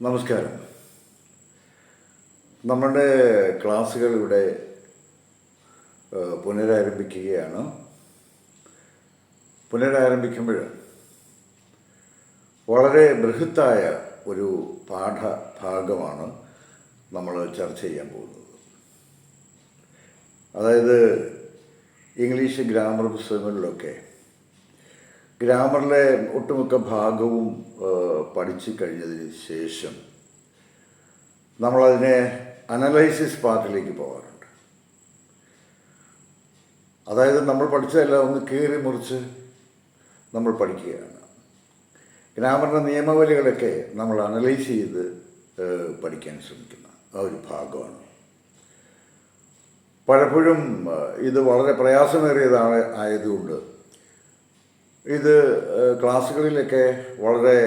നമസ്കാരം. നമ്മുടെ ക്ലാസ്സുകൾ ഇവിടെ പുനരാരംഭിക്കുകയാണ്. പുനരാരംഭിക്കുമ്പോൾ വളരെ ബൃഹത്തായ ഒരു പാഠഭാഗമാണ് നമ്മൾ ചർച്ച ചെയ്യാൻ പോകുന്നത്. അതായത് ഇംഗ്ലീഷ് ഗ്രാമർ പുസ്തകങ്ങളിലൊക്കെ ഗ്രാമറിലെ ഒട്ടുമിക്ക ഭാഗവും പഠിച്ചു കഴിഞ്ഞതിന് ശേഷം നമ്മളതിനെ അനലൈസിസ് പാർട്ടിലേക്ക് പോകാറുണ്ട്. അതായത് നമ്മൾ പഠിച്ചതെല്ലാം ഒന്ന് കീറി മുറിച്ച് നമ്മൾ പഠിക്കുകയാണ്. ഗ്രാമറിൻ്റെ നിയമവലികളൊക്കെ നമ്മൾ അനലൈസ് ചെയ്ത് പഠിക്കാൻ ശ്രമിക്കുന്ന ആ ഒരു ഭാഗമാണ്. പലപ്പോഴും ഇത് വളരെ പ്രയാസമേറിയതാണ് ആയതുകൊണ്ട് ഇത് ക്ലാസ്സുകളിലൊക്കെ വളരെ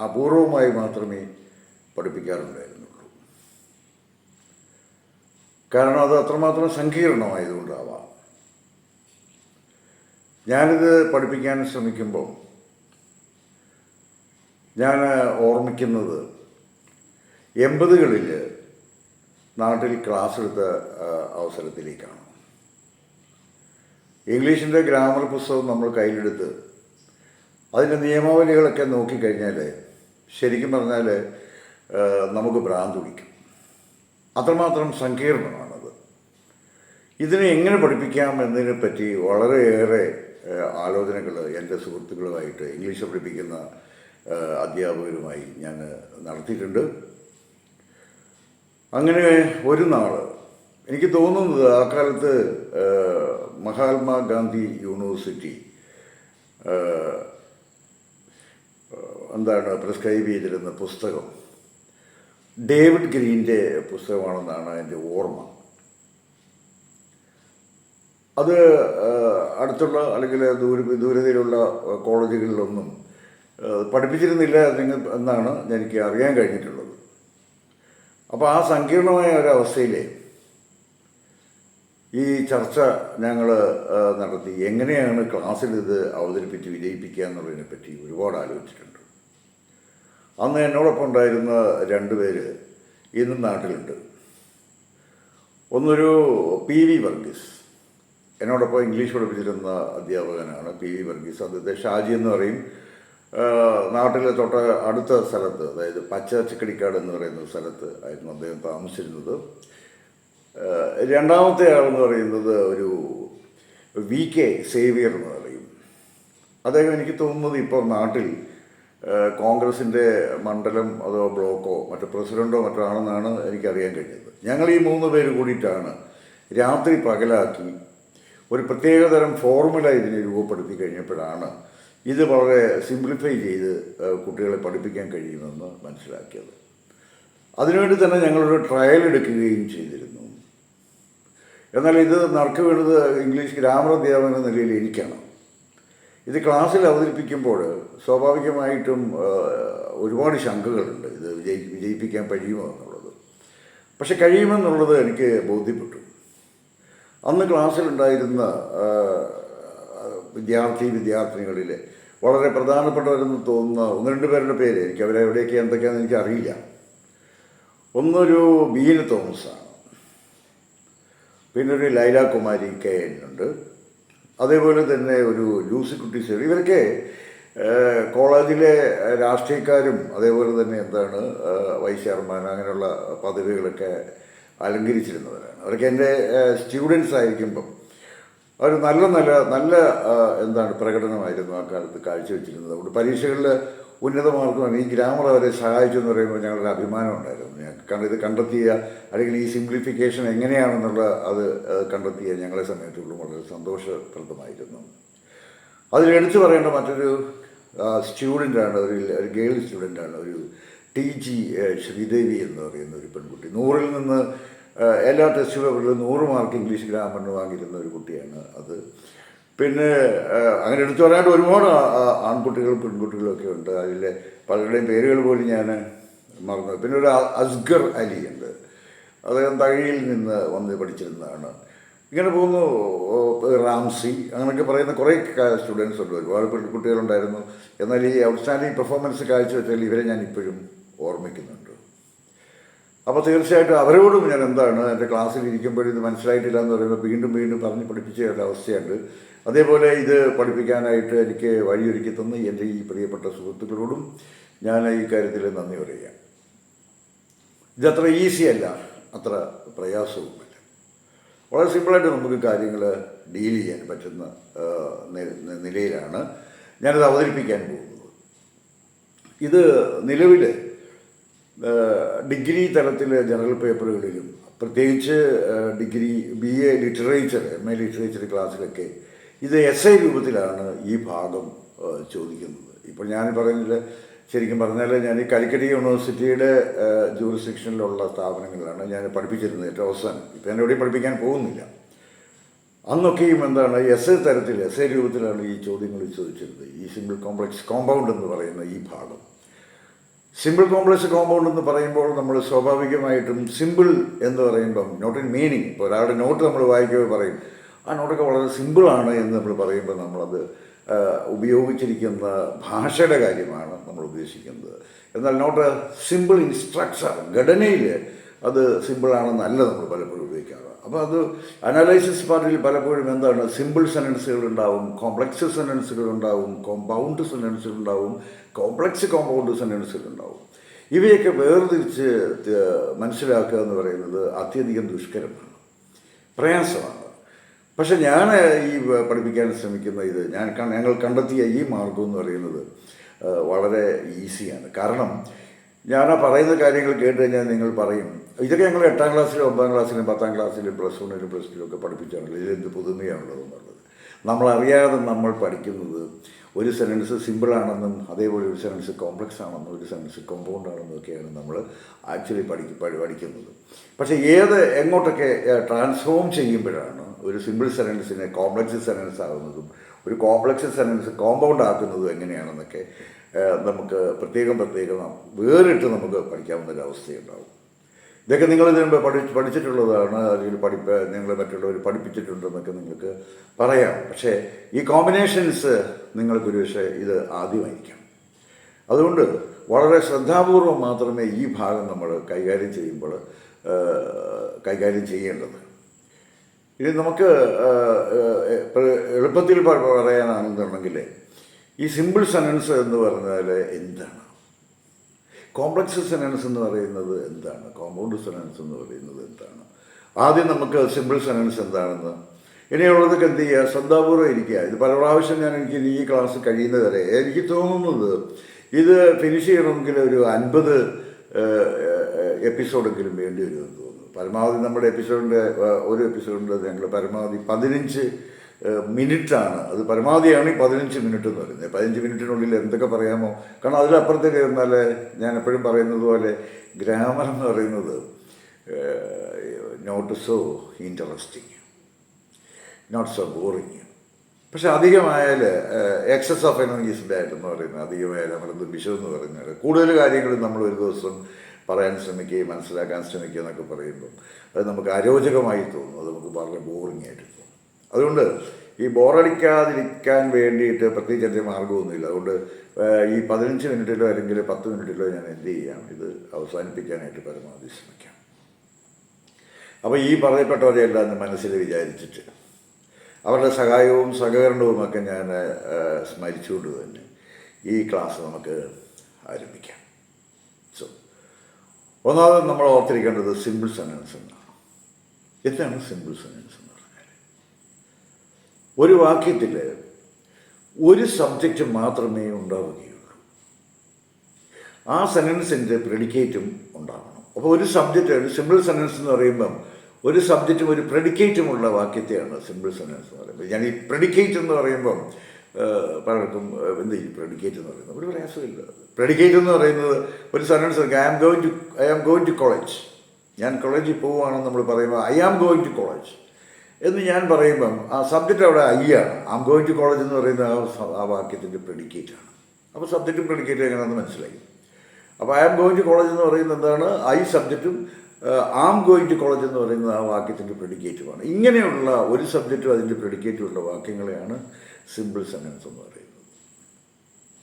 അപൂർവമായി മാത്രമേ പഠിപ്പിക്കാറുണ്ടായിരുന്നുള്ളൂ. കാരണം അത് അത്രമാത്രം സങ്കീർണമായതുകൊണ്ടാവാം. ഞാനിത് പഠിപ്പിക്കാൻ ശ്രമിക്കുമ്പോൾ ഞാൻ ഓർമ്മിക്കുന്നത് 80കളിൽ നാട്ടിൽ ക്ലാസ് എടുത്ത അവസരത്തിലേക്കാണ്. ഇംഗ്ലീഷിൻ്റെ ഗ്രാമർ പുസ്തകം നമ്മൾ കയ്യിലെടുത്ത് അതിൻ്റെ നിയമാവലികളൊക്കെ നോക്കിക്കഴിഞ്ഞാൽ ശരിക്കും പറഞ്ഞാൽ നമുക്ക് ഭ്രാന്ത് പിടിക്കും. അത്രമാത്രം സങ്കീർണമാണത്. ഇതിനെ എങ്ങനെ പഠിപ്പിക്കാം എന്നതിനെ പറ്റി വളരെയേറെ ആലോചനകൾ എൻ്റെ സുഹൃത്തുക്കളുമായിട്ട് ഇംഗ്ലീഷ് പഠിപ്പിക്കുന്ന അധ്യാപകരുമായി ഞാൻ നടത്തിയിട്ടുണ്ട്. അങ്ങനെ ഒരു നാൾ എനിക്ക് തോന്നുന്നത് ആ കാലത്ത് മഹാത്മാഗാന്ധി യൂണിവേഴ്സിറ്റി പ്രിസ്ക്രൈബ് ചെയ്തിരുന്ന പുസ്തകം ഡേവിഡ് ഗ്രീൻ്റെ പുസ്തകമാണെന്നാണ് എൻ്റെ ഓർമ്മ. അത് അടുത്തുള്ള അല്ലെങ്കിൽ ദൂരതയിലുള്ള കോളേജുകളിലൊന്നും പഠിപ്പിച്ചിരുന്നില്ല എന്നാണ് എനിക്ക് അറിയാൻ കഴിഞ്ഞിട്ടുള്ളത്. അപ്പോൾ ആ സങ്കീർണമായ ഒരവസ്ഥയിൽ ഈ ചർച്ച ഞങ്ങൾ നടത്തി. എങ്ങനെയാണ് ക്ലാസ്സിൽ ഇത് അവതരിപ്പിച്ച് വിജയിപ്പിക്കുക എന്നുള്ളതിനെ പറ്റി ഒരുപാട് ആലോചിച്ചിട്ടുണ്ട്. അന്ന് എന്നോടൊപ്പം ഉണ്ടായിരുന്ന 2 പേര് ഇന്നും നാട്ടിലുണ്ട്. ഒന്നൊരു PV വർഗീസ്, എന്നോടൊപ്പം ഇംഗ്ലീഷ് പഠിപ്പിച്ചിരുന്ന അധ്യാപകനാണ് PV വർഗീസ്. അദ്ദേഹത്തെ ഷാജി എന്ന് പറയും. നാട്ടിലെ അടുത്ത സ്ഥലത്ത്, അതായത് പച്ചച്ചിക്കടിക്കാട് എന്ന് പറയുന്ന സ്ഥലത്ത് ആയിരുന്നു അദ്ദേഹം താമസിച്ചിരുന്നത്. രണ്ടാമത്തെ ആളെന്ന് പറയുന്നത് ഒരു VK സേവിയർ എന്ന് പറയും. അദ്ദേഹം എനിക്ക് തോന്നുന്നത് ഇപ്പോൾ നാട്ടിൽ കോൺഗ്രസിൻ്റെ മണ്ഡലം അതോ ബ്ലോക്കോ മറ്റോ പ്രസിഡൻറ്റോ മറ്റോ ആണെന്നാണ് എനിക്കറിയാൻ കഴിഞ്ഞത്. ഞങ്ങൾ ഈ 3 പേര് കൂടിയിട്ടാണ് രാത്രി പകലാക്കി ഒരു പ്രത്യേകതരം ഫോർമുല ഇതിനെ രൂപപ്പെടുത്തി കഴിഞ്ഞപ്പോഴാണ് ഇത് വളരെ സിംപ്ലിഫൈ ചെയ്ത് കുട്ടികളെ പഠിപ്പിക്കാൻ കഴിയുമെന്ന് മനസ്സിലാക്കിയത്. അതിനുവേണ്ടി തന്നെ ഞങ്ങളൊരു ട്രയൽ എടുക്കുകയും ചെയ്തിരുന്നു. എന്നാൽ ഇത് നറുക്ക് വീണത് ഇംഗ്ലീഷ് ഗ്രാമർ അധ്യാപകൻ എന്ന നിലയിൽ എനിക്കാണ്. ഇത് ക്ലാസ്സിൽ അവതരിപ്പിക്കുമ്പോൾ സ്വാഭാവികമായിട്ടും ഒരുപാട് ശങ്കകളുണ്ട്. ഇത് വിജയിപ്പിക്കാൻ കഴിയുമോ എന്നുള്ളത്. പക്ഷെ കഴിയുമെന്നുള്ളത് എനിക്ക് ബോധ്യപ്പെട്ടു. അന്ന് ക്ലാസ്സിലുണ്ടായിരുന്ന വിദ്യാർത്ഥിനികളിൽ വളരെ പ്രധാനപ്പെട്ടവരെന്ന് തോന്നുന്ന 1-2 പേരുടെ പേര് എനിക്ക് അവരെവിടെയൊക്കെ എന്തൊക്കെയാണെന്ന് എനിക്കറിയില്ല. ഒന്നൊരു ബീന തോമസാണ്, പിന്നെ ഒരു ലൈല കുമാരി KN ഉണ്ട്, അതേപോലെ തന്നെ ഒരു ലൂസിക്കുട്ടി സർ. ഇവരൊക്കെ കോളേജിലെ രാഷ്ട്രീയക്കാരും അതേപോലെ തന്നെ വൈസ് ചെയർമാൻ അങ്ങനെയുള്ള പദവികളൊക്കെ അലങ്കരിച്ചിരുന്നവരാണ്. അവരൊക്കെ എൻ്റെ സ്റ്റുഡൻസ് ആയിരിക്കുമ്പം അവർ നല്ല പ്രകടനമായിരുന്നു ആ കാലത്ത് കാഴ്ചവെച്ചിരുന്നത്. അതുകൊണ്ട് പരീക്ഷകളിൽ ഉന്നത മാർക്കുമാണ്. ഈ ഗ്രാമർ അവരെ സഹായിച്ചു എന്ന് പറയുമ്പോൾ ഞങ്ങളുടെ അഭിമാനം ഉണ്ടായിരുന്നു. ഇത് കണ്ടെത്തിയ അല്ലെങ്കിൽ ഈ സിംപ്ലിഫിക്കേഷൻ എങ്ങനെയാണെന്നുള്ള അത് കണ്ടെത്തിയ ഞങ്ങളെ സംബന്ധിച്ചുള്ള വളരെ സന്തോഷപ്രദമായിരുന്നു. അതിലെടുത്ത് പറയേണ്ട മറ്റൊരു സ്റ്റുഡൻ്റാണ്, ഒരു ഗേൾ സ്റ്റുഡൻ്റാണ്, ഒരു TG ശ്രീദേവി എന്ന് പറയുന്ന ഒരു പെൺകുട്ടി. 100-ൽ നിന്ന് എല്ലാ ടെസ്റ്റ് പേപ്പറിലും 100 മാർക്ക് ഇംഗ്ലീഷ് ഗ്രാമറിന് വാങ്ങിയിരുന്ന ഒരു കുട്ടിയാണ് അത്. പിന്നെ അങ്ങനെ എടുത്തു പറയാനായിട്ട് ഒരുപാട് ആൺകുട്ടികളും പെൺകുട്ടികളും ഒക്കെ ഉണ്ട്. അതിലെ പലരുടെയും പേരുകൾ പോലും ഞാൻ മറന്നു. പിന്നെ ഒരു അസ്ഗർ അലി ഉണ്ട്, അദ്ദേഹം തകഴിയിൽ നിന്ന് വന്ന് പഠിച്ചിരുന്നതാണ്. ഇങ്ങനെ പോകുന്നു. റാംസി അങ്ങനെയൊക്കെ പറയുന്ന കുറേ സ്റ്റുഡൻസ് ഉണ്ട്, ഒരുപാട് കുട്ടികളുണ്ടായിരുന്നു. എന്നാൽ ഈ ഔട്ട്സ്റ്റാൻഡിങ് പെർഫോമൻസ് കാഴ്ചവെച്ചാൽ ഇവരെ ഞാൻ ഇപ്പോഴും ഓർമ്മിക്കുന്നുണ്ട്. അപ്പോൾ തീർച്ചയായിട്ടും അവരോടും ഞാൻ എന്താണ് എൻ്റെ ക്ലാസ്സിൽ ഇരിക്കുമ്പോഴും ഇത് മനസ്സിലായിട്ടില്ല എന്ന് പറയുമ്പോൾ വീണ്ടും വീണ്ടും പറഞ്ഞ് പഠിപ്പിച്ച ഒരവസ്ഥയുണ്ട്. അതേപോലെ ഇത് പഠിപ്പിക്കാനായിട്ട് എനിക്ക് വഴിയൊരുക്കി തന്ന എൻ്റെ ഈ പ്രിയപ്പെട്ട സുഹൃത്തുക്കളോടും ഞാൻ ഈ കാര്യത്തിൽ നന്ദി പറയുകയാണ്. ഇതത്ര ഈസിയല്ല, അത്ര പ്രയാസവുമല്ല. വളരെ സിമ്പിളായിട്ട് നമുക്ക് കാര്യങ്ങൾ ഡീൽ ചെയ്യാൻ പറ്റുന്ന നിലയിലാണ് ഞാനിത് അവതരിപ്പിക്കാൻ പോകുന്നത്. ഇത് നിലവിൽ ഡിഗ്രി തലത്തിൽ ജനറൽ പേപ്പറുകളിലും പ്രത്യേകിച്ച് degree BA literature MA literature ക്ലാസ്സിലൊക്കെ ഇത് essay രൂപത്തിലാണ് ഈ ഭാഗം ചോദിക്കുന്നത്. ഇപ്പോൾ ഞാൻ പറയുന്നത് ശരിക്കും പറഞ്ഞാൽ ഞാൻ ഈ കാലിക്കറ്റ് യൂണിവേഴ്സിറ്റിയുടെ ജൂറിസ്ഡിക്ഷനിലുള്ള സ്ഥാപനങ്ങളിലാണ് ഞാൻ പഠിപ്പിച്ചിരുന്നത് ഏറ്റവും അവസാനം. ഇപ്പം ഞാൻ എവിടെയും പഠിപ്പിക്കാൻ പോകുന്നില്ല. അന്നൊക്കെയും എന്താണ് തരത്തിൽ essay രൂപത്തിലാണ് ഈ ചോദ്യങ്ങൾ ചോദിച്ചിരുന്നത്. ഈ സിമ്പിൾ കോംപ്ലക്സ് കോമ്പൗണ്ട് എന്ന് പറയുന്ന ഈ ഭാഗം. സിമ്പിൾ കോംപ്ലക്സ് കോമ്പൗണ്ട് എന്ന് പറയുമ്പോൾ നമ്മൾ സ്വാഭാവികമായിട്ടും സിമ്പിൾ എന്ന് പറയുമ്പം നോട്ട് ഇൻ മീനിങ്. ഇപ്പോൾ ഒരാളുടെ നോട്ട് നമ്മൾ വായിക്കുമ്പോൾ പറയും ആ നോട്ടൊക്കെ വളരെ സിമ്പിളാണ് എന്ന് നമ്മൾ പറയുമ്പോൾ നമ്മളത് ഉപയോഗിച്ചിരിക്കുന്ന ഭാഷയുടെ കാര്യമാണ് നമ്മൾ ഉദ്ദേശിക്കുന്നത്. എന്നാൽ നോട്ട് സിമ്പിൾ ഇൻ സ്ട്രക്ചർ, ഘടനയിൽ അത് സിമ്പിളാണെന്നല്ല നമ്മൾ പലപ്പോഴും ഉപയോഗിക്കാറ്. അപ്പോൾ അത് അനാലൈസിസ് പാർട്ടിൽ പലപ്പോഴും എന്താണ് സിമ്പിൾ സെൻറ്റൻസുകൾ ഉണ്ടാവും, കോംപ്ലക്സ് സെൻറ്റൻസുകൾ ഉണ്ടാവും, കോമ്പൗണ്ട് സെൻറ്റൻസുകൾ ഉണ്ടാവും, കോംപ്ലക്സ് കോമ്പൗണ്ട് സെൻറ്റൻസുകൾ ഉണ്ടാവും. ഇവയൊക്കെ വേർതിരിച്ച് മനസ്സിലാക്കുക എന്ന് പറയുന്നത് അത്യധികം ദുഷ്കരമാണ്, പ്രയാസമാണ്. പക്ഷെ ഞാൻ ഈ പഠിപ്പിക്കാൻ ശ്രമിക്കുന്ന ഇത് ഞങ്ങൾ കണ്ടെത്തിയ ഈ മാർഗം എന്ന് പറയുന്നത് വളരെ ഈസിയാണ്. കാരണം ഞാൻ ആ പറയുന്ന കാര്യങ്ങൾ കേട്ട് കഴിഞ്ഞാൽ നിങ്ങൾ പറയും ഇതൊക്കെ ഞങ്ങൾ 8ാം ക്ലാസ്സിലും 9ാം ക്ലാസ്സിലും 10ാം ക്ലാസ്സിലും +1ലും +2ലും ഒക്കെ പഠിപ്പിച്ചാണല്ലോ, ഇതിലെന്ത് പുതുമയാണുള്ളതെന്നുള്ളത്. നമ്മളറിയാതെ നമ്മൾ പഠിക്കുന്നത് ഒരു സെൻറ്റൻസ് സിമ്പിളാണെന്നും അതേപോലെ ഒരു സെൻറ്റൻസ് കോംപ്ലക്സ് ആണെന്നും ഒരു സെൻറ്റൻസ് കോമ്പൗണ്ട് ആണെന്നും ഒക്കെയാണ് നമ്മൾ ആക്ച്വലി പഠിക്കുന്നത്. പക്ഷേ എങ്ങോട്ടൊക്കെ ട്രാൻസ്ഫോം ചെയ്യുമ്പോഴാണ് ഒരു സിമ്പിൾ സെൻറ്റൻസിനെ കോംപ്ലക്സ് സെൻറ്റൻസ് ആകുന്നതും ഒരു കോംപ്ലക്സ് സെൻറ്റൻസ് കോമ്പൗണ്ട് ആക്കുന്നതും എങ്ങനെയാണെന്നൊക്കെ നമുക്ക് പ്രത്യേകം വേറിട്ട് നമുക്ക് പഠിക്കാവുന്നൊരവസ്ഥയുണ്ടാവും. ഇതൊക്കെ നിങ്ങൾ ഇതിന് മുമ്പ് പഠിച്ചിട്ടുള്ളതാണ്, അല്ലെങ്കിൽ നിങ്ങൾ മറ്റുള്ളവർ പഠിപ്പിച്ചിട്ടുണ്ടെന്നൊക്കെ നിങ്ങൾക്ക് പറയാം. പക്ഷേ ഈ കോമ്പിനേഷൻസ് നിങ്ങൾക്കൊരു പക്ഷേ ഇത് ആദ്യമായിരിക്കാം. അതുകൊണ്ട് വളരെ ശ്രദ്ധാപൂർവം മാത്രമേ ഈ ഭാഗം നമ്മൾ കൈകാര്യം ചെയ്യേണ്ടത്. ഇത് നമുക്ക് എളുപ്പത്തിൽ പറയാനാണെന്നുണ്ടെങ്കിൽ ഈ സിമ്പിൾ സെൻറ്റൻസ് എന്ന് പറഞ്ഞാൽ എന്താണ്, കോംപ്ലക്സ് സെൻറ്റൻസ് എന്ന് പറയുന്നത് എന്താണ്, കോമ്പൗണ്ട് സെൻറ്റൻസ് എന്ന് പറയുന്നത് എന്താണ്. ആദ്യം നമുക്ക് സിമ്പിൾ സെൻറ്റൻസ് എന്താണെന്ന് ഇനിയുള്ളതൊക്കെ എന്ത് ചെയ്യുക, ശ്രദ്ധാപൂർവ്വം ഇരിക്കുക. ഇത് പല പ്രാവശ്യം എനിക്ക് ഈ ക്ലാസ് കഴിയുന്നത് വരെ എനിക്ക് തോന്നുന്നത് ഇത് ഫിനിഷ് ചെയ്യണമെങ്കിൽ ഒരു 50 എപ്പിസോഡെങ്കിലും വേണ്ടി വരുമെന്ന് തോന്നുന്നു. പരമാവധി നമ്മുടെ ഒരു എപ്പിസോഡിൻ്റെ ഞങ്ങൾ പരമാവധി 15 മിനിറ്റാണ്. അത് പരമാവധിയാണ് ഈ 15 മിനിറ്റ് എന്ന് പറയുന്നത്. 15 മിനിറ്റിനുള്ളിൽ എന്തൊക്കെ പറയാമോ, കാരണം അതിലപ്പുറത്തേക്ക് എന്നാൽ ഞാൻ എപ്പോഴും പറയുന്നത് പോലെ ഗ്രാമർ എന്ന് പറയുന്നത് not so interesting, not so boring. പക്ഷെ അധികമായാൽ excess of energy is bad എന്ന് പറയുന്നത്, അധികമായാൽ അമൃത് വിഷം എന്ന് പറയുന്നത്. കൂടുതൽ കാര്യങ്ങൾ നമ്മൾ ഒരു ദിവസം പറയാൻ ശ്രമിക്കുകയും മനസ്സിലാക്കാൻ ശ്രമിക്കുക എന്നൊക്കെ പറയുമ്പം അത് നമുക്ക് അരോചകമായി തോന്നും, അത് നമുക്ക് വളരെ ബോറിംഗ് ആയിട്ട് തോന്നും. അതുകൊണ്ട് ഈ ബോറടിക്കാതിരിക്കാൻ വേണ്ടിയിട്ട് പ്രത്യേകിച്ച് എൻ്റെ മാർഗ്ഗമൊന്നുമില്ല. അതുകൊണ്ട് ഈ 15 മിനിറ്റിലോ അല്ലെങ്കിൽ 10 മിനിറ്റിലോ ഞാൻ എന്ത് ചെയ്യാം, ഇത് അവസാനിപ്പിക്കാനായിട്ട് പരമാവധി ശ്രമിക്കാം. അപ്പോൾ ഈ പറയപ്പെട്ടവരെയെല്ലാം മനസ്സിൽ വിചാരിച്ചിട്ട് അവരുടെ സഹായവും സഹകരണവുമൊക്കെ ഞാൻ സ്മരിച്ചുകൊണ്ട് തന്നെ ഈ ക്ലാസ് നമുക്ക് ആരംഭിക്കാം. സോ ഒന്നാമത് നമ്മൾ ഓർത്തിരിക്കേണ്ടത് സിമ്പിൾ സെൻറ്റൻസ് എന്നാണ്. എന്താണ് സിമ്പിൾ സെൻറ്റൻസ് എന്ന് പറഞ്ഞാൽ? ഒരു വാക്യത്തിൽ ഒരു സബ്ജക്റ്റ് മാത്രമേ ഉണ്ടാവുകയുള്ളൂ. ആ സെൻറ്റൻസിൻ്റെ പ്രെഡിക്കേറ്റും ഉണ്ടാവണം. അപ്പോൾ ഒരു സിമ്പിൾ സെൻറ്റൻസ് എന്ന് പറയുമ്പം ഒരു സബ്ജക്റ്റും ഒരു പ്രെഡിക്കേറ്റുമുള്ള വാക്യത്തെയാണ് സിമ്പിൾ സെൻറ്റൻസ് എന്ന് പറയുമ്പോൾ. ഞാൻ ഈ പ്രെഡിക്കേറ്റ് എന്ന് പറയുമ്പം പലർക്കും എന്ത് ഈ പ്രെഡിക്കേറ്റ് എന്ന് പറയുന്നത് ഒരു പ്രയാസമില്ല. പ്രെഡിക്കേറ്റ് എന്ന് പറയുന്നത് ഒരു sentence I am going to college, ഞാൻ കോളേജിൽ പോവുകയാണെന്ന് നമ്മൾ പറയുമ്പോൾ I am going to college എന്ന് ഞാൻ പറയുമ്പം ആ സബ്ജക്റ്റ് അവിടെ ഐ ആണ്. I am going to college എന്ന് പറയുന്ന ആ വാക്യത്തിൻ്റെ പ്രെഡിക്കേറ്റാണ്. അപ്പോൾ സബ്ജക്റ്റും പ്രെഡിക്കേറ്റും എങ്ങനെയാണെന്ന് മനസ്സിലായി. അപ്പോൾ I am going to college എന്ന് പറയുന്നത് എന്താണ്, ഐ സബ്ജക്റ്റും ആം ഗോയിങ് ടു കോളേജ് എന്ന് പറയുന്നത് ആ വാക്യത്തിൻ്റെ പ്രെഡിക്കേറ്റുമാണ്. ഇങ്ങനെയുള്ള ഒരു സബ്ജക്റ്റും അതിൻ്റെ പ്രെഡിക്കേറ്റുമുള്ള വാക്യങ്ങളെയാണ് സിമ്പിൾ സെൻറ്റൻസ് എന്ന് പറയുന്നത്.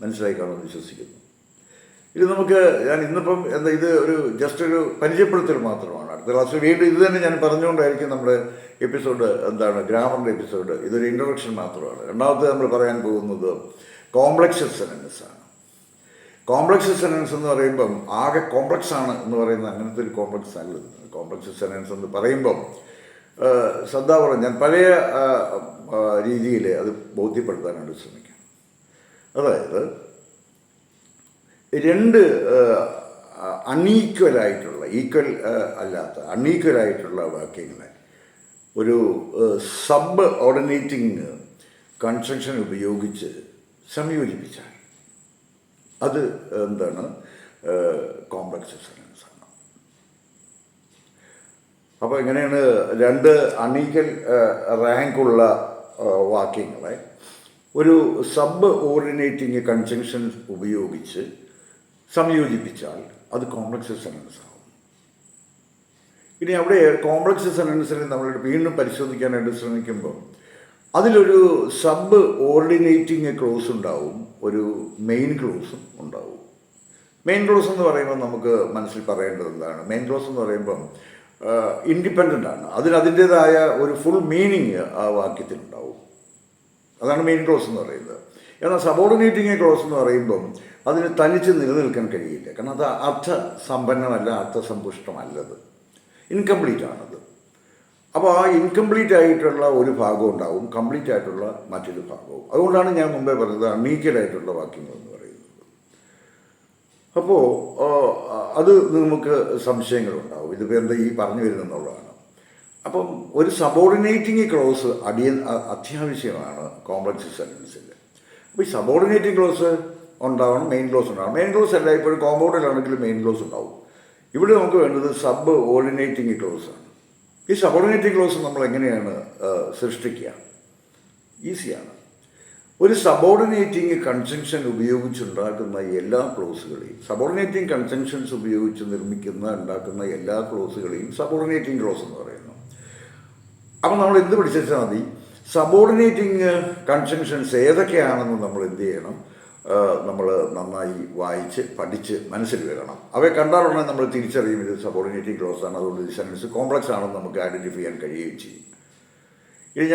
മനസ്സിലായി കാണുമെന്ന് വിശ്വസിക്കുന്നു. ഇത് നമുക്ക് ഞാൻ ഇന്നിപ്പം എന്താ ഇത് ഒരു ജസ്റ്റ് ഒരു പരിചയപ്പെടുത്തൽ മാത്രമാണ്. അടുത്ത ക്ലാസ്സിൽ വീണ്ടും ഇത് തന്നെ ഞാൻ പറഞ്ഞുകൊണ്ടായിരിക്കും നമ്മുടെ എപ്പിസോഡ് എന്താണ് ഗ്രാമറിൻ്റെ എപ്പിസോഡ്. ഇതൊരു ഇൻട്രൊഡക്ഷൻ മാത്രമാണ്. രണ്ടാമത്തെ നമ്മൾ പറയാൻ പോകുന്നത് കോംപ്ലക്സ് സെനൻസ് ആണ്. കോംപ്ലക്സ് സെനൻസ് എന്ന് പറയുമ്പം ആകെ കോംപ്ലക്സ് ആണ് എന്ന് പറയുന്നത് അങ്ങനത്തെ ഒരു കോംപ്ലക്സ് അല്ലത്. കോംപ്ലക്സ് സെനൻസ് എന്ന് പറയുമ്പം ശ്രദ്ധാപൂർവ്വം ഞാൻ പഴയ രീതിയിൽ അത് ബോധ്യപ്പെടുത്താനായിട്ട് ശ്രമിക്കാം. അതായത് രണ്ട് അൺഈക്വലായിട്ടുള്ള അൺഈക്വലായിട്ടുള്ള വാക്യങ്ങളെ ഒരു സബ് ഓർഡിനേറ്റിംഗ് കൺസ്ട്രക്ഷൻ ഉപയോഗിച്ച് സംയോജിപ്പിച്ചാൽ അത് എന്താണ് കോംപ്ലക്സ് സെനൻസ് ആണ്. അപ്പോൾ എങ്ങനെയാണ് രണ്ട് അൺഈക്വൽ റാങ്കുള്ള വാക്യങ്ങളെ ഒരു സബ് ഓർഡിനേറ്റിംഗ് കൺജങ്ഷൻ ഉപയോഗിച്ച് സംയോജിപ്പിച്ചാൽ അത് കോംപ്ലക്സ് സെനൻസ് ആവും. ഇനി അവിടെ കോംപ്ലക്സ് സെനൻസിനെ നമ്മൾ വീണ്ടും പരിശോധിക്കാനായിട്ട് ശ്രമിക്കുമ്പോൾ അതിലൊരു സബ് ഓർഡിനേറ്റിംഗ് ക്ലോസ് ഉണ്ടാവും, ഒരു മെയിൻ ക്ലോസും ഉണ്ടാവും. മെയിൻ ക്ലോസ് എന്ന് പറയുമ്പോൾ നമുക്ക് മനസ്സിൽ പറയേണ്ടത് എന്താണ്? മെയിൻ ക്ലോസ് എന്ന് പറയുമ്പം ഇൻഡിപെൻഡൻ്റ് ആണ്. അതിൻ്റേതായ ഒരു ഫുൾ മീനിങ് ആ വാക്യത്തിനുണ്ടാവും. അതാണ് മെയിൻ ക്ലോസ് എന്ന് പറയുന്നത്. എന്നാൽ സബോർഡിനേറ്റിംഗ് ക്ലോസ് എന്ന് പറയുമ്പം അതിന് തനിച്ച് നിലനിൽക്കാൻ കഴിയില്ല. കാരണം അത് അർത്ഥസമ്പന്നമല്ല, അർത്ഥസമ്പുഷ്ടമല്ലത്, ഇൻകംപ്ലീറ്റ് ആണത്. അപ്പോൾ ആ ഇൻകംപ്ലീറ്റ് ആയിട്ടുള്ള ഒരു ഭാഗം ഉണ്ടാവും, കംപ്ലീറ്റ് ആയിട്ടുള്ള മറ്റൊരു ഭാഗവും. അതുകൊണ്ടാണ് ഞാൻ മുമ്പേ പറഞ്ഞത് അൺഈക്വലായിട്ടുള്ള വാക്യങ്ങൾ എന്ന് പറയുന്നത്. അപ്പോൾ അത് നമുക്ക് സംശയങ്ങളുണ്ടാവും, ഇതിപ്പോൾ എന്താ ഈ പറഞ്ഞു വരുന്നെന്നുള്ളതാണ്. അപ്പം ഒരു സബോർഡിനേറ്റിംഗ് ക്ലോസ് അത്യാവശ്യമാണ് കോംപ്ലക്സ് സെനൻസിൽ. അപ്പോൾ ഈ സബോർഡിനേറ്റിംഗ് ക്ലോസ് ഉണ്ടാവണം, മെയിൻ ക്ലോസ് ഉണ്ടാവണം. മെയിൻ ക്ലോസ് അല്ല, ഇപ്പോൾ ഒരു കോമ്പൗണ്ടിലാണെങ്കിലും മെയിൻ ക്ലോസ് ഉണ്ടാവും. ഇവിടെ നമുക്ക് വേണ്ടത് സബ് ഓർഡിനേറ്റിംഗ് ക്ലോസ് ആണ്. ഈ സബോർഡിനേറ്റിംഗ് ക്ലോസ് നമ്മൾ എങ്ങനെയാണ് സൃഷ്ടിക്കുക? ഈസിയാണ്. ഒരു സബോർഡിനേറ്റിംഗ് കൺജങ്ഷൻ ഉപയോഗിച്ചുണ്ടാക്കുന്ന എല്ലാ ക്ലോസുകളെയും, സബോർഡിനേറ്റിംഗ് കൺജങ്ഷൻസ് ഉപയോഗിച്ച് ഉണ്ടാക്കുന്ന എല്ലാ ക്ലോസുകളെയും സബോർഡിനേറ്റിംഗ് ക്ലോസ് എന്ന് പറയുന്നു. അപ്പം നമ്മൾ എന്ത് പഠിച്ചാൽ മതി? സബോർഡിനേറ്റിംഗ് കൺജങ്ഷൻസ് ഏതൊക്കെയാണെന്ന് നമ്മൾ എന്ത് ചെയ്യണം? നമ്മൾ നന്നായി വായിച്ച് പഠിച്ച് മനസ്സിൽ വരണം. അവയെ കണ്ടാലുടനെ നമ്മൾ തിരിച്ചറിയും ഇത് സബോർഡിനേറ്റിംഗ് ക്ലോസ് ആണ്, അതുകൊണ്ട് ഈ സെനൻസ് കോംപ്ലക്സ് ആണെന്ന് നമുക്ക് ഐഡൻറ്റിഫൈ ചെയ്യാൻ കഴിയുകയും ചെയ്യും. ഇനി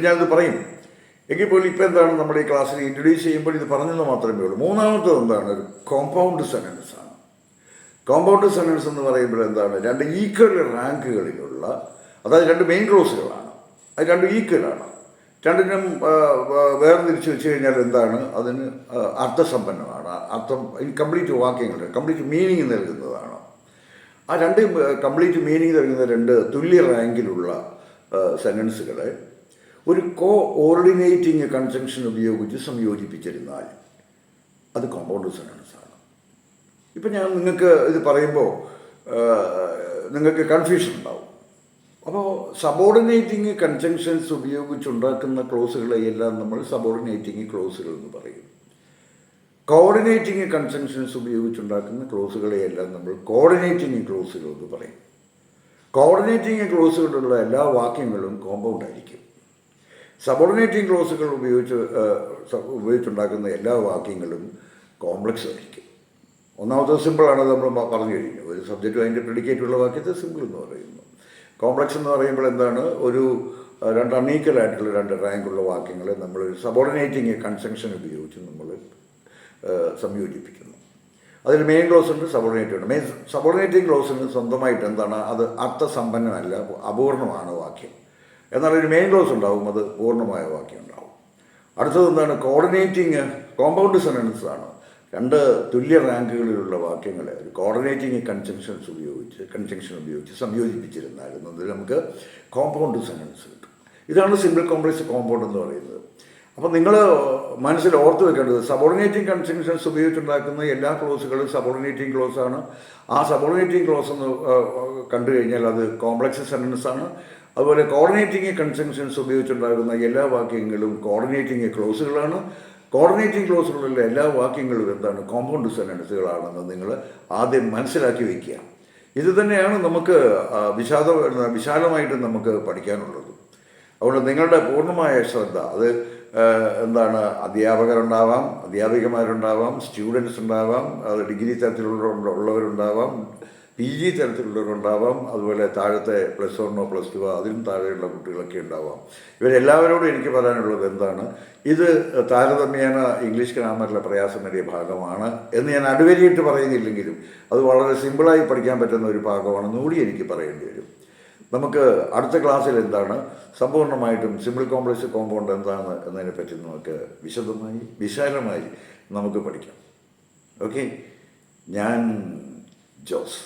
ഞാനിത് പറയും എങ്കിൽ പോലും ഇപ്പോൾ എന്താണ് നമ്മുടെ ഈ ക്ലാസ്സിൽ ഇൻട്രൊഡ്യൂസ് ചെയ്യുമ്പോൾ ഇത് പറഞ്ഞെന്ന് മാത്രമേ ഉള്ളൂ. മൂന്നാമത്തത് എന്താണ്? ഒരു കോമ്പൗണ്ട് സെനൻസ് ആണ്. കോമ്പൗണ്ട് സെനൻസ് എന്ന് പറയുമ്പോൾ എന്താണ്? രണ്ട് ഈക്വൽ റാങ്കുകളിലുള്ള, അതായത് രണ്ട് മെയിൻ ക്ലോസുകളാണ്, അത് രണ്ട് ഈക്വലാണ്. രണ്ടിനും വേർതിരിച്ച് വെച്ച് കഴിഞ്ഞാൽ എന്താണ്? അതിന് അർത്ഥസമ്പന്നമാണ്, കംപ്ലീറ്റ് വാക്യങ്ങൾ, കംപ്ലീറ്റ് മീനിങ് നൽകുന്നതാണ്. ആ രണ്ട് കംപ്ലീറ്റ് മീനിങ് നൽകുന്ന രണ്ട് തുല്യ റാങ്കിലുള്ള സെനൻസുകളെ ഒരു കോ ഓർഡിനേറ്റിംഗ് കൺജങ്ഷൻ ഉപയോഗിച്ച് സംയോജിപ്പിച്ചിരുന്നാൽ അത് കോമ്പൗണ്ട് സെനൻസ് ആണ്. ഇപ്പം ഞാൻ നിങ്ങൾക്ക് ഇത് പറയുമ്പോൾ നിങ്ങൾക്ക് കൺഫ്യൂഷൻ ഉണ്ടാവും. അപ്പോൾ സബോർഡിനേറ്റിംഗ് കൺജങ്ഷൻസ് ഉപയോഗിച്ചുണ്ടാക്കുന്ന ക്ലോസുകളെയെല്ലാം നമ്മൾ സബോർഡിനേറ്റിംഗ് ക്ലോസുകൾ എന്ന് പറയും. കോർഡിനേറ്റിംഗ് കൺജങ്ഷൻസ് ഉപയോഗിച്ചുണ്ടാക്കുന്ന ക്ലോസുകളെയെല്ലാം നമ്മൾ കോർഡിനേറ്റിംഗ് ക്ലോസുകൾ എന്ന് പറയും. കോർഡിനേറ്റിംഗ് ക്ലോസുകളുള്ള എല്ലാ വാക്യങ്ങളും കോമ്പൗണ്ട് ആയിരിക്കും. സബോർഡിനേറ്റിംഗ് ക്ലോസുകൾ ഉപയോഗിച്ചുണ്ടാക്കുന്ന എല്ലാ വാക്യങ്ങളും കോംപ്ലക്സ് ആയിരിക്കും. ഒന്നാമത്തത് സിമ്പിളാണ്, നമ്മൾ പറഞ്ഞു കഴിഞ്ഞു. ഒരു സബ്ജക്റ്റും അതിൻ്റെ പ്രെഡിക്കേറ്റുള്ള വാക്യത്തെ സിമ്പിൾ എന്ന് പറയുന്നു. കോംപ്ലക്സ് എന്ന് പറയുമ്പോൾ എന്താണ്? ഒരു രണ്ട് അൺഈക്വലായിട്ടുള്ള രണ്ട് റാങ്കുള്ള വാക്യങ്ങളെ നമ്മൾ സബോർഡിനേറ്റിംഗ് കൺജങ്ഷൻ ഉപയോഗിച്ച് നമ്മൾ സംയോജിപ്പിക്കുന്നു. അതിൽ മെയിൻ ക്ലോസ് ഉണ്ട്, സബോർഡിനേറ്റ് ഉണ്ട്. സബോർഡിനേറ്റിംഗ് ക്ലോസിന് സ്വന്തമായിട്ട് എന്താണ്? അത് അർത്ഥസമ്പന്നമല്ല, അപൂർണമാണ് വാക്യം. എന്നാൽ ഒരു മെയിൻ ക്ലോസ് ഉണ്ടാവും, അത് പൂർണ്ണമായ വാക്യം ഉണ്ടാവും. അടുത്തത് എന്താണ്? കോമ്പൗണ്ട് സെനൻസ് ആണ്. രണ്ട് തുല്യ റാങ്കുകളിലുള്ള വാക്യങ്ങളെ ഒരു കോർഡിനേറ്റിംഗ് കൺജങ്ഷൻ ഉപയോഗിച്ച് സംയോജിപ്പിച്ചിരുന്നായിരുന്നു അതിൽ നമുക്ക് കോമ്പൗണ്ട് സെനൻസ് കിട്ടും. ഇതാണ് സിമ്പിൾ കോംപ്ലക്സ് കോമ്പൗണ്ട് എന്ന് പറയുന്നത്. അപ്പം നിങ്ങൾ മനസ്സിൽ ഓർത്ത് വെക്കേണ്ടത് സബോർഡിനേറ്റിംഗ് കൺജങ്ഷൻസ് ഉപയോഗിച്ചുണ്ടാക്കുന്ന എല്ലാ ക്ലോസുകളും സബോർഡിനേറ്റിംഗ് ക്ലോസ് ആണ്. ആ സബോർഡിനേറ്റിംഗ് ക്ലോസ് എന്ന് കണ്ടു കഴിഞ്ഞാൽ അത് കോംപ്ലക്സ് സെനൻസ് ആണ്. അതുപോലെ കോർഡിനേറ്റിംഗ് കൺജങ്ഷൻസ് ഉപയോഗിച്ചുണ്ടാകുന്ന എല്ലാ വാക്യങ്ങളും കോർഡിനേറ്റിംഗ് ക്ലോസുകളാണ്. കോർഡിനേറ്റിംഗ് ക്ലോസുകളുള്ള എല്ലാ വാക്യങ്ങളും എന്താണ്? കോമ്പൗണ്ട് സെനൻസുകളാണെന്ന് നിങ്ങൾ ആദ്യം മനസ്സിലാക്കി വയ്ക്കുക. ഇത് തന്നെയാണ് നമുക്ക് വിശാലമായിട്ട് നമുക്ക് പഠിക്കാനുള്ളത്. അതുകൊണ്ട് നിങ്ങളുടെ പൂർണ്ണമായ ശ്രദ്ധ, അത് എന്താണ് അധ്യാപകരുണ്ടാവാം, അധ്യാപികമാരുണ്ടാവാം, സ്റ്റുഡൻസ് ഉണ്ടാവാം, അത് ഡിഗ്രി തരത്തിലുള്ളവരുണ്ടാവാം, PG തരത്തിലുള്ളവരുണ്ടാവാം, അതുപോലെ താഴത്തെ +1 +2 അതിലും താഴെയുള്ള കുട്ടികളൊക്കെ ഉണ്ടാവാം. ഇവരെല്ലാവരോടും എനിക്ക് പറയാനുള്ളത് എന്താണ്, ഇത് താരതമ്യേന ഇംഗ്ലീഷ് ഗ്രാമറിലെ പ്രയാസമേറിയ ഭാഗമാണ് എന്ന് ഞാൻ അടിവരിയിട്ട് പറയുന്നില്ലെങ്കിലും അത് വളരെ സിമ്പിളായി പഠിക്കാൻ പറ്റുന്ന ഒരു ഭാഗമാണെന്ന് കൂടി എനിക്ക് പറയേണ്ടി വരും. നമുക്ക് അടുത്ത ക്ലാസ്സിൽ എന്താണ് സമ്പൂർണ്ണമായിട്ടും സിമ്പിൾ കോംപ്ലക്സ് കോമ്പൗണ്ട് എന്താണ് എന്നതിനെപ്പറ്റി നമുക്ക് വിശദമായി വിശാലമായി നമുക്ക് പഠിക്കാം. ഓക്കെ, ഞാൻ ജോസ്.